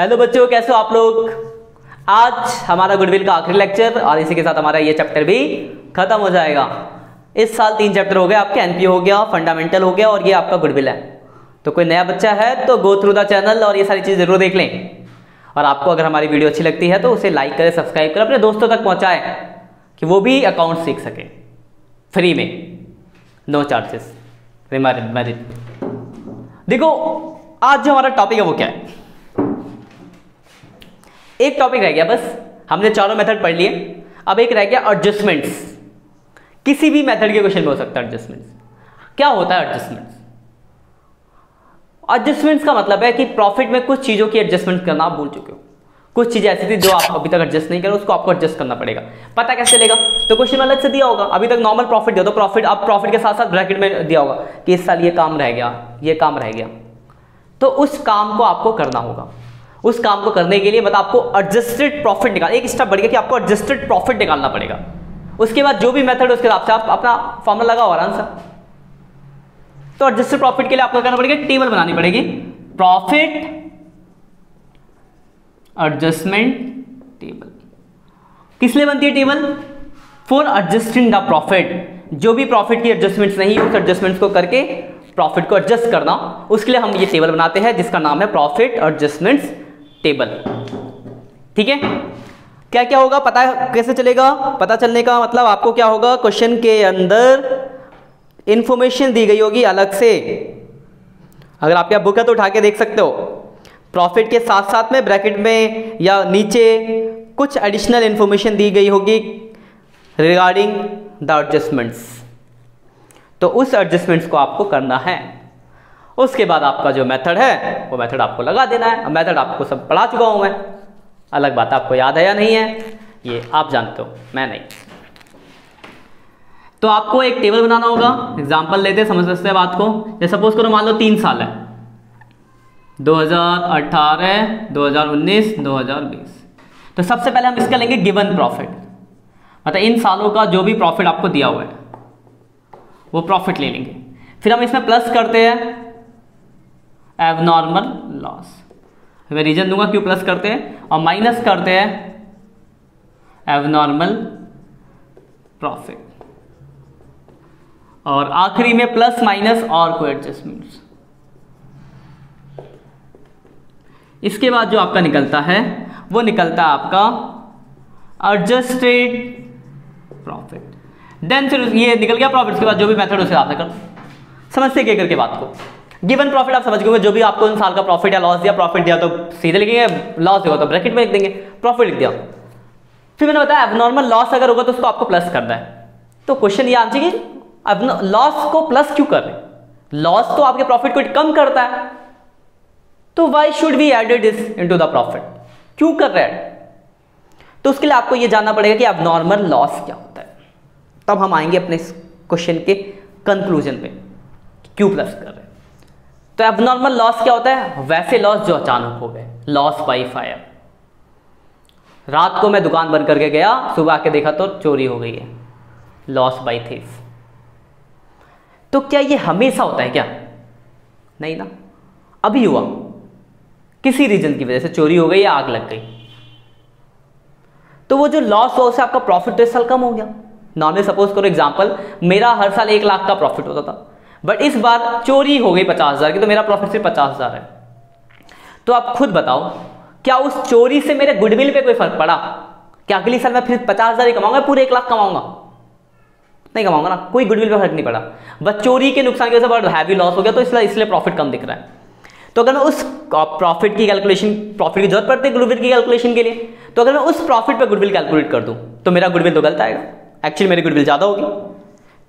Hello बच्चों, कैसे हो आप लोग। आज हमारा गुडविल का आखिरी लेक्चर और इसी के साथ हमारा ये चैप्टर भी खत्म हो जाएगा। इस साल 3 चैप्टर हो गए आपके, एनपी हो गया, फंडामेंटल हो गया और ये आपका गुडविल है। तो कोई नया बच्चा है तो गो थ्रू द चैनल और ये सारी चीज़ जरूर देख लें। और आपको अगर हमारी वीडियो अच्छी लगती है तो उसे लाइक करें, सब्सक्राइब करें, अपने दोस्तों तक पहुँचाएँ कि वो भी अकाउंट सीख सके फ्री में, नो चार्जेस। देखो आज जो हमारा टॉपिक है वो क्या है। एक टॉपिक रह गया बस, हमने चारों मेथड पढ़ लिए। अब एक रह गया एडजस्टमेंट्स। किसी भी मेथड के क्वेश्चन में हो सकता है एडजस्टमेंट्स। क्या होता है एडजस्टमेंट्स? एडजस्टमेंट्स का मतलब है कि प्रॉफिट में कुछ चीजों की एडजस्टमेंट करना आप भूल चुके हो। कुछ चीजें ऐसी थी जो आप अभी तक एडजस्ट नहीं करे, उसको आपको एडजस्ट करना पड़ेगा। पता कैसे चलेगा? तो क्वेश्चन में अलग से दिया होगा। अभी तक नॉर्मल प्रॉफिट दिया तो प्रॉफिट, अब प्रॉफिट के साथ साथ ब्रैकेट में दिया होगा कि इस साल ये काम रह गया, ये काम रह गया, तो उस काम को आपको करना होगा। उस काम को करने के लिए मतलब आपको एडजस्टेड प्रॉफिट निकाल, एक स्टेप बढ़ गया कि आपको एडजस्टेड प्रॉफिट निकालना पड़ेगा। उसके बाद जो भी मेथड उसके हिसाब से आप अपना फॉर्मूला लगाओ आराम से। तो एडजस्टेड प्रॉफिट के लिए आपको करना पड़ेगा, टेबल बनानी पड़ेगी, प्रॉफिट एडजस्टमेंट टेबल। किस लिए बनती है table? For adjusting the profit. जो भी प्रॉफिट की एडजस्टमेंट्स नहीं है उस एडजस्टमेंट्स को करके प्रॉफिट को एडजस्ट करना, उसके लिए हम ये टेबल बनाते हैं जिसका नाम है प्रॉफिट एडजस्टमेंट्स टेबल। ठीक है, क्या क्या होगा पता है कैसे चलेगा? पता चलने का मतलब आपको क्या होगा, क्वेश्चन के अंदर इंफॉर्मेशन दी गई होगी अलग से। अगर आपके बुक है तो उठा के देख सकते हो। प्रॉफिट के साथ साथ में ब्रैकेट में या नीचे कुछ एडिशनल इंफॉर्मेशन दी गई होगी रिगार्डिंग द एडजस्टमेंट्स। तो उस एडजस्टमेंट्स को आपको करना है। उसके बाद आपका जो मेथड है वो मेथड आपको लगा देना है। मेथड आपको सब पढ़ा चुका हूं मैं, अलग बात आपको याद है या नहीं है ये आप जानते हो, मैं नहीं। तो आपको एक टेबल बनाना होगा। एग्जांपल लेते हैं, समझ सकते हैं बात को। जैसे सपोज करो मान लो 3 साल है, 2018, 2019, 2020। तो सबसे पहले हम इसका लेंगे गिवन प्रॉफिट, मतलब इन सालों का जो भी प्रॉफिट आपको दिया हुआ है वो प्रॉफिट ले लेंगे। फिर हम इसमें प्लस करते हैं एबनॉर्मल लॉस, मैं रीजन दूंगा क्यों प्लस करते हैं, और माइनस करते हैं एबनॉर्मल प्रॉफिट, और आखिरी में प्लस माइनस और कोई एडजस्टमेंट्स। इसके बाद जो आपका निकलता है वो निकलता है आपका एडजस्टेड प्रॉफिट। देन फिर ये निकल गया प्रॉफिट। के बाद जो भी मेथड उसे आपने कर समझते क्या करके बात को। गिवन प्रॉफिट आप समझ गए, जो भी आपको इन साल का प्रॉफिट या लॉस दिया, प्रॉफिट दिया तो सीधे लिखेंगे, लॉस दिया तो ब्रैकेट में लिख देंगे, प्रॉफिट लिख दिया। फिर मैंने बताया एबनॉर्मल लॉस अगर होगा तो उसको आपको प्लस करना है। तो क्वेश्चन ये आंसर कि अब लॉस को प्लस क्यों कर रहे हैं? लॉस तो आपके प्रॉफिट को कम करता है, तो why should we added this into the profit, क्यों कर रहे हैं? तो उसके लिए आपको यह जानना पड़ेगा कि एबनॉर्मल लॉस क्या होता है। तब हम आएंगे अपने इस क्वेश्चन के कंक्लूजन पे, क्यों प्लस कर रहे हैं। तो एबनॉर्मल लॉस क्या होता है? वैसे लॉस जो अचानक हो गए, लॉस बाय फायर। रात को मैं दुकान बंद करके गया, सुबह आके देखा तो चोरी हो गई है, लॉस बाय थीफ। तो क्या ये हमेशा होता है क्या? नहीं ना। अभी हुआ, किसी रीजन की वजह से चोरी हो गई या आग लग गई, तो वो जो लॉस हुआ उससे आपका प्रॉफिट तो इस साल कम हो गया। नॉर्मली सपोज करो एग्जांपल, मेरा हर साल 1 लाख का प्रॉफिट होता था, बट इस बार चोरी हो गई 50,000 की, तो मेरा प्रॉफिट सिर्फ 50,000 है। तो आप खुद बताओ, क्या उस चोरी से मेरे गुडविल पे कोई फर्क पड़ा? क्या अगली साल मैं फिर 50,000 ही कमाऊंगा, पूरे 1 लाख कमाऊंगा? नहीं कमाऊंगा ना, कोई गुडविल पे फर्क नहीं पड़ा। बस चोरी के नुकसान की वजह से बहुत हैवी लॉस हो गया, तो इसलिए प्रॉफिट कम दिख रहा है। तो अगर मैं उस प्रॉफिट की कैलकुलेशन, प्रॉफिट की जरूरत पड़ती है गुडविल की कैलकुलेशन के लिए, तो अगर मैं उस प्रॉफिट पे गुडविल कैलकुलेट कर दूं तो मेरा गुडविल तो गलत आएगा, एक्चुअली मेरी गुडविल ज्यादा होगी।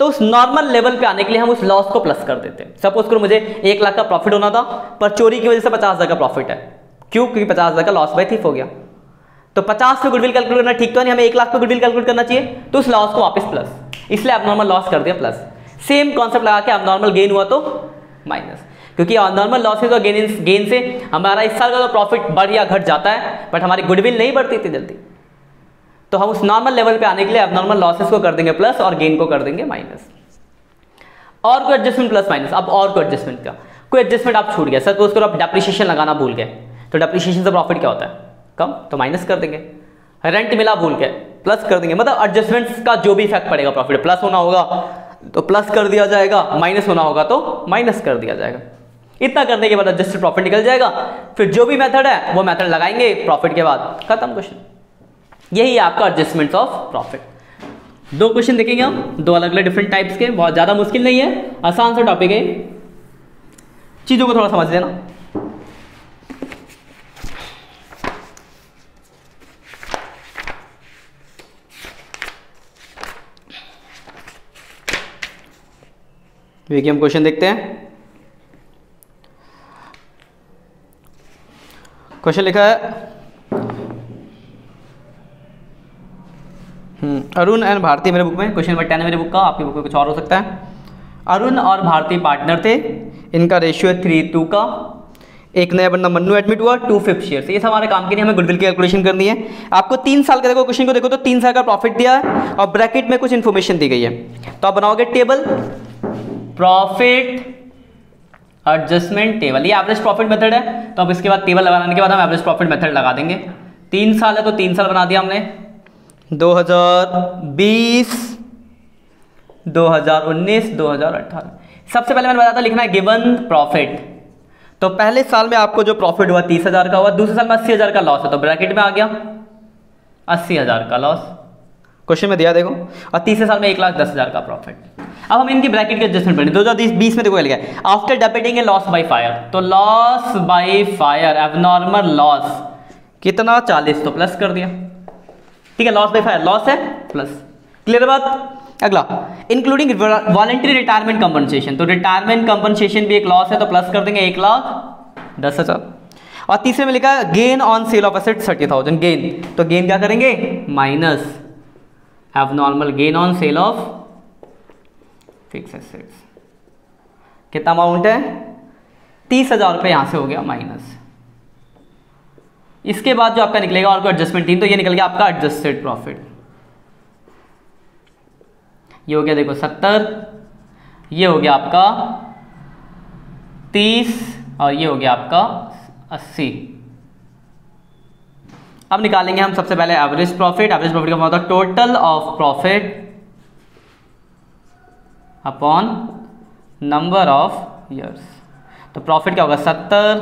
तो उस नॉर्मल लेवल पे आने के लिए हम उस लॉस को प्लस कर देते हैं। सपोज करो मुझे 1 लाख का प्रॉफिट होना था, पर चोरी की वजह से 50,000 का प्रॉफिट है। क्यों? क्योंकि 50,000 का लॉस बाय थीफ हो गया। तो 50 पे गुडविल कैलकुलेट करना ठीक तो नहीं, हमें 1 लाख पे गुडविल कैलकुलेट करना चाहिए, तो उस लॉस को वापस प्लस, इसलिए एबनॉर्मल लॉस कर दिया प्लस। सेम कॉन्सेप्ट लगा के एबनॉर्मल गेन हुआ तो माइनस, क्योंकि नॉर्मल लॉसेज और गेन से हमारा इस साल का तो प्रॉफिट बढ़ या घट जाता है, बट हमारी गुडविल नहीं बढ़ती इतनी जल्दी। तो हम उस नॉर्मल लेवल पे आने के लिए एबनॉर्मल लॉसेस को कर देंगे प्लस और गेन को कर देंगे माइनस। और कोई एडजस्टमेंट प्लस माइनस। अब और कोई एडजस्टमेंट का कोई एडजस्टमेंट आप छूट गया, सपोज करो आप डेप्रिसिएशन लगाना भूल गए, तो डेप्रिसिएशन से प्रॉफिट क्या होता है? कम, तो माइनस कर देंगे। रेंट मिला भूल के, प्लस कर देंगे, मतलब एडजस्टमेंट्स का जो भी इफेक्ट पड़ेगा प्रॉफिट, प्लस होना होगा तो प्लस कर दिया जाएगा, माइनस होना होगा तो माइनस कर दिया जाएगा। इतना करने के बाद एडजस्टेड प्रॉफिट निकल जाएगा। फिर जो भी मेथड है वो मेथड लगाएंगे प्रॉफिट के बाद, खत्म क्वेश्चन। यही है आपका एडजस्टमेंट्स ऑफ प्रॉफिट। 2 क्वेश्चन देखेंगे हम, 2 अलग अलग डिफरेंट टाइप्स के, बहुत ज्यादा मुश्किल नहीं है, आसान सा टॉपिक है, चीजों को थोड़ा समझ लेना। देखिए हम क्वेश्चन देखते हैं। क्वेश्चन लिखा है अरुण एंड भारती, मेरे बुक में क्वेश्चन नंबर 10 है मेरे बुक का, आपकी बुक में कुछ और हो सकता है। अरुण और भारती पार्टनर थे, इनका रेशियो है 3:2 का। एक नया बंदा मन्नू एडमिट हुआ, 2/5 शेयर। ये सब हमारे काम के लिए, हमें गुडविल की कैलकुलेशन करनी है। आपको 3 साल का, देखो क्वेश्चन को देखो तो 3 साल का प्रॉफिट दिया है और ब्रैकेट में कुछ इन्फॉर्मेशन दी गई है। तो आप बनाओगे टेबल, प्रॉफिट एडजस्टमेंट टेबल, ये एवरेज प्रॉफिट मेथड है। तो अब इसके बाद टेबल लगाने के बाद हम एवरेज प्रॉफिट मेथड लगा देंगे। 3 साल है तो 3 साल बना दिया हमने, 2020, 2019, 2018। सबसे पहले मैंने बताया था लिखना है गिवन प्रॉफिट। तो पहले साल में आपको जो प्रॉफिट हुआ 30,000 का हुआ, दूसरे साल में 80,000 का लॉस है, तो ब्रैकेट में आ गया 80,000 का लॉस, क्वेश्चन में दिया देखो। और तीसरे साल में 1,10,000 का प्रॉफिट। अब हम इनकी ब्रैकेट के एडजस्टमेंट करेंगे। 2020 में देखो लिखा है after debiting a loss by fire, तो loss by fire abnormal loss कितना 40, तो प्लस कर दिया, ठीक है। लॉस बाय फायर लॉस है, प्लस, क्लियर बात। अगला इंक्लूडिंग वॉलंटरी रिटायरमेंट कंपनसेशन, तो रिटायरमेंट कंपनसेशन भी एक लॉस है, तो प्लस कर देंगे 1,10,000। और तीसरे में लिखा है gain on sale of asset 30,000, gain, तो गेन क्या करेंगे minus abnormal gain on sale of fix assets. कितना अमाउंट है 30,000 रुपये, यहां से हो गया माइनस। इसके बाद जो आपका निकलेगा और कोई एडजस्टमेंट 3, तो ये निकल गया आपका एडजस्टेड प्रॉफिट। ये हो गया देखो 70, ये हो गया आपका 30 और ये हो गया आपका 80। अब निकालेंगे हम सबसे पहले एवरेज प्रॉफिट। एवरेज प्रॉफिट का मतलब total of profit upon number of years. तो प्रॉफिट क्या होगा 70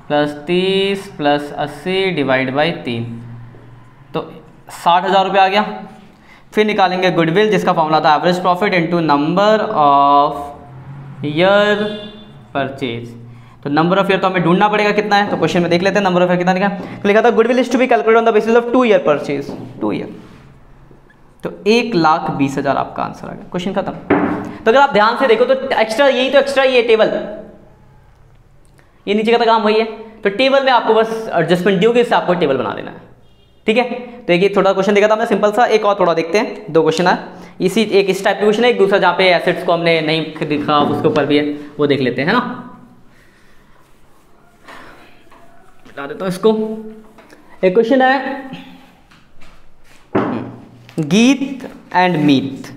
प्लस 30 प्लस 80 डिवाइड बाई 3, तो 60,000 रुपये आ गया। फिर निकालेंगे गुडविल, जिसका फॉर्मूला था average profit into number of year purchase. तो नंबर ऑफ ईयर तो हमें ढूंढना पड़ेगा कितना है, तो क्वेश्चन में देख लेते हैं नंबर ऑफ ईयर कितना लिखा। तो लिखा था goodwill is to be calculated on the basis of 2 year purchase, 2 year, तो 1,20,000 आपका आंसर आ गया, क्वेश्चन खत्म। तो अगर आप ध्यान से देखो तो एक्स्ट्रा, यही तो एक्स्ट्रा ये टेबल, ये नीचे का तो काम वही है। तो टेबल में आपको बस एडजस्टमेंट दी होगी, इससे आपको टेबल बना देना है, ठीक है। तो एक ये थोड़ा क्वेश्चन देखा था हमने सिंपल सा, एक और थोड़ा देखते हैं। 2 क्वेश्चन है इसी, एक इस टाइप का क्वेश्चन है, एक दूसरा जहाँ पे एसेट्स को हमने नहीं दिखा उसके ऊपर भी है, वो देख लेते हैं, है ना। बता देता हूँ इसको। एक क्वेश्चन है गीत एंड मीत,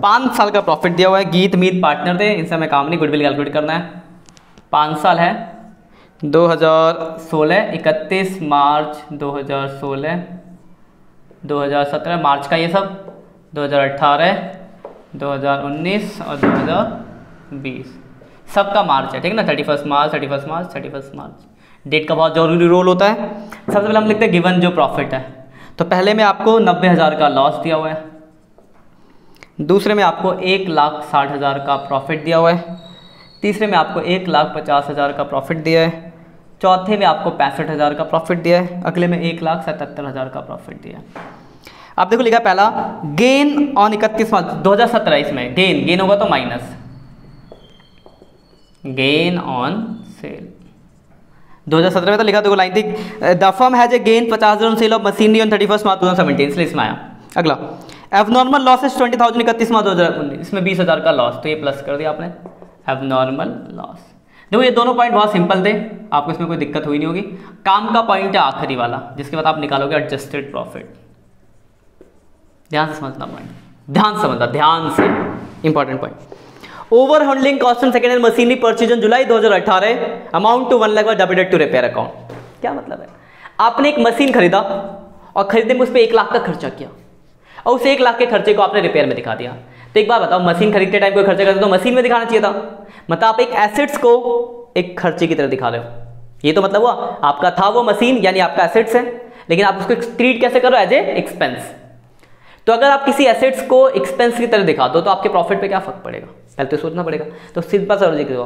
5 साल का प्रॉफिट दिया हुआ है। गीत मीत पार्टनर थे, इनसे हमें काम नहीं, गुडविल कैलकुलेट करना है। 5 साल है 2016, 31 मार्च 2016, 2017 मार्च का ये सब, 2018, 2019 और 2020 सबका मार्च है, ठीक है ना। 31 मार्च, 31 मार्च, 31 मार्च, डेट का बहुत जरूरी रोल होता है। सबसे पहले हम लिखते हैं गिवन जो प्रॉफिट है। तो पहले में आपको 90,000 का लॉस दिया हुआ है, दूसरे में आपको 1,60,000 का प्रॉफिट दिया हुआ है, तीसरे में आपको 1,50,000 का प्रॉफिट दिया है, चौथे में आपको 65,000 का प्रॉफिट दिया है, अगले में 1,77,000 का प्रॉफिट दिया है। आप देखो लिखा पहला गेन ऑन 31 मार्च 2017, इसमें गेन होगा तो माइनस गेन ऑन सेल। 2017 में तो लिखा देखो लाइन थी the firm has a gain 50,000 on sale of machinery on 31 मार्च 2017, इसलिए इसमें आया। अगला एबनॉर्मल लॉसेस 20,000 31 मार्च 2019, इसमें 20,000 का लॉस, तो ये प्लस कर दिया आपने एबनॉर्मल लॉस। देखो ये दोनों पॉइंट बहुत सिंपल थे, आपको इसमें कोई दिक्कत हुई नहीं होगी। काम का पॉइंट है आखिरी वाला, जिसके बाद आप निकालोगे एडजस्टेड प्रॉफिट। ध्यान से समझना पॉइंट, ध्यान से समझना, ध्यान से, important point. Over handling cost on second hand machinery purchase on July 2018 amount to 1 lakh debited to repair account. क्या मतलब है, आपने एक मशीन खरीदा और खरीदने में उस पर 1 लाख का खर्चा किया और उस 1 लाख के खर्चे को आपने रिपेयर में दिखा दिया। तो एक बात बताओ, मशीन खरीदते टाइम कोई खर्चा करते तो मशीन में दिखाना चाहिए था, मतलब आप एक एसेट्स को एक खर्चे की तरह दिखा रहे हो। ये तो मतलब हुआ आपका था वो मशीन यानी आपका एसेट्स है, लेकिन आप उसको ट्रीट कैसे करो, एज ए एक्सपेंस। तो अगर आप किसी एसेट्स को एक्सपेंस की तरह दिखा दो तो आपके प्रॉफिट पे क्या फर्क पड़ेगा, पहले तो सोचना पड़ेगा। तो सिंपल सा लॉजिक देखो,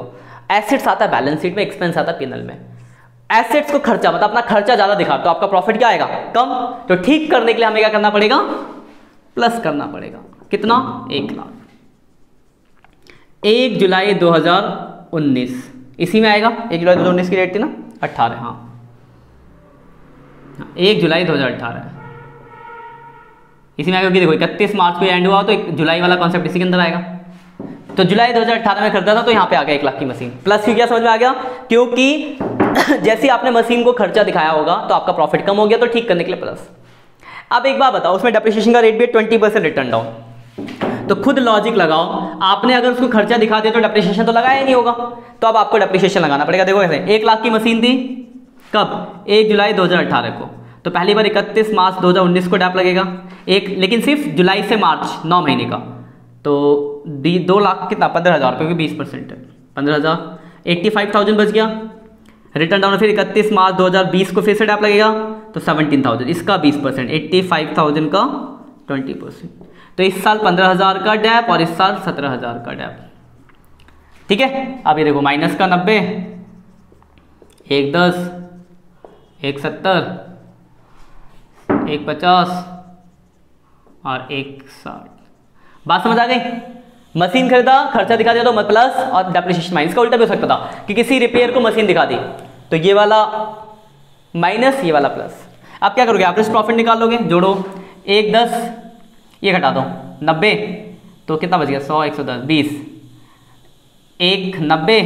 एसेट्स आता है बैलेंस शीट में, एक्सपेंस आता है पीएनएल में। एसेट्स को खर्चा मतलब अपना खर्चा ज्यादा दिखा तो आपका प्रॉफिट क्या आएगा, कम। तो ठीक करने के लिए हमें क्या करना पड़ेगा, प्लस करना पड़ेगा। कितना, 1 लाख। 1 जुलाई 2019 इसी में आएगा। 1 जुलाई 2019 की डेट थी ना, 18, हाँ 1 जुलाई 2018 इसी में आएगा। देखो 31 मार्च को एंड हुआ तो 1 जुलाई वाला कॉन्सेप्ट इसी के अंदर आएगा। तो जुलाई 2018 में खरीदा था तो यहाँ पे आ गया 1 लाख की मशीन। प्लस क्यों, क्या समझ में आ गया, क्योंकि जैसे आपने मशीन को खर्चा दिखाया होगा तो आपका प्रॉफिट कम हो गया, तो ठीक करने के लिए प्लस। अब एक बात बताओ, उसमें डेप्रिसिएशन का रेट भी 20% रिटर्न डाउन। तो खुद लॉजिक लगाओ, आपने अगर उसको खर्चा दिखा दिया तो डेप्रिसिएशन तो लगाया ही नहीं होगा, तो अब आपको डेप्रिसिएशन लगाना पड़ेगा। देखो ऐसे 1 लाख की मशीन थी कब, 1 जुलाई 2018 को, तो पहली बार 31 मार्च 2019 को डैप लगेगा एक, लेकिन सिर्फ जुलाई से मार्च 9 महीने का। तो 2 लाख कितना, 15,000 रुपये, 20% है 15,000, 85,000 बच गया। रिटर्न डाउन फिर 31 मार्च 2020 को फिर से डैप लगेगा तो 17,000, इसका 20%, 85,000 का 20%। तो इस साल 15,000 का डैप और इस साल 17,000 का डैप। ठीक है, अब ये देखो माइनस का 90, 1 10, 1 70, 1 50 और 1 60। बात समझ आ गई। मशीन खरीदा, खर्चा दिखा दिया तो प्लस और डेप्रिसिएशन माइनस। का उल्टा भी हो सकता था कि किसी रिपेयर को मशीन दिखा दी तो ये वाला माइनस, ये वाला प्लस। अब क्या करोगे, एवरेज प्रॉफिट निकाल लोगे, जोड़ो 1 10, ये घटा दो 90, तो कितना बच गया, 100, 110, 20, 1 90,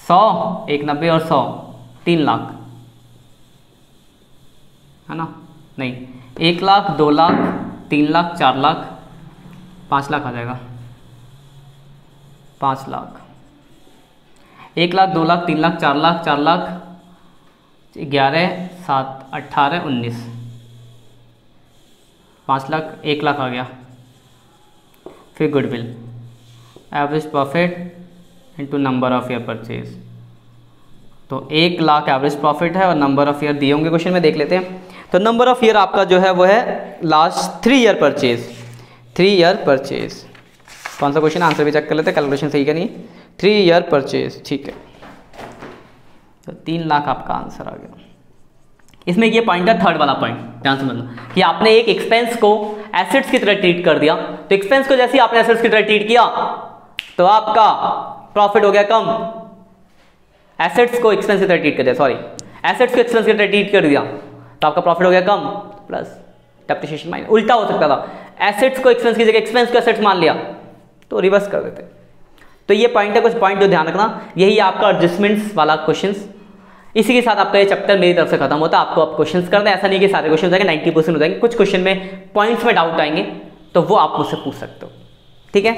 100, 1 90 और 100, 3 लाख है ना, नहीं 1 लाख, 2 लाख, 3 लाख, 4 लाख, 5 लाख आ जाएगा, 5 लाख, 1 लाख, 2 लाख, 3 लाख, 4 लाख, 4 लाख, 11, 7, 18, 19, 5 लाख, 1 लाख आ गया। फिर goodwill, average profit into number of year purchase. तो 1 लाख एवरेज प्रॉफिट है और नंबर ऑफ ईयर दिए होंगे क्वेश्चन में, देख लेते हैं। तो नंबर ऑफ ईयर आपका जो है वो है last 3 year purchase, 3 year purchase. कौन सा क्वेश्चन, आंसर भी चेक कर लेते हैं, कैलकुलेशन सही क्या नहीं। 3 ईयर परचेज, ठीक है। तो 3 लाख आपका आंसर आ गया। इसमें ये पॉइंट है, थर्ड वाला पॉइंट ध्यान समझना कि आपने एक एक्सपेंस को एसेट्स की तरह ट्रीट कर दिया। तो एक्सपेंस को जैसे ही आपने एसेट्स की तरह ट्रीट किया तो आपका प्रॉफिट हो गया कम। एसेट्स को एक्सपेंस की तरह ट्रीट कर दिया, सॉरी एसेट्स को एक्सपेंस की तरह ट्रीट कर दिया तो आपका प्रॉफिट हो गया कम, प्लस डेप्रिसिएशन माइनस। उल्टा हो सकता था, एसेट्स को एक्सपेंस की जगह एक्सपेंस को एसेट्स मान लिया तो रिवर्स कर देते। तो ये पॉइंट है, कुछ पॉइंट जो ध्यान रखना, यही आपका एडजस्टमेंट्स वाला क्वेश्चंस। इसी के साथ आपका ये चैप्टर मेरी तरफ से खत्म होता है। आपको आप क्वेश्चंस करना है, ऐसा नहीं कि सारे क्वेश्चन हो जाएंगे, 90% हो जाएंगे। कुछ क्वेश्चन में पॉइंट्स में डाउट आएंगे तो वो आप मुझसे पूछ सकते हो, ठीक है।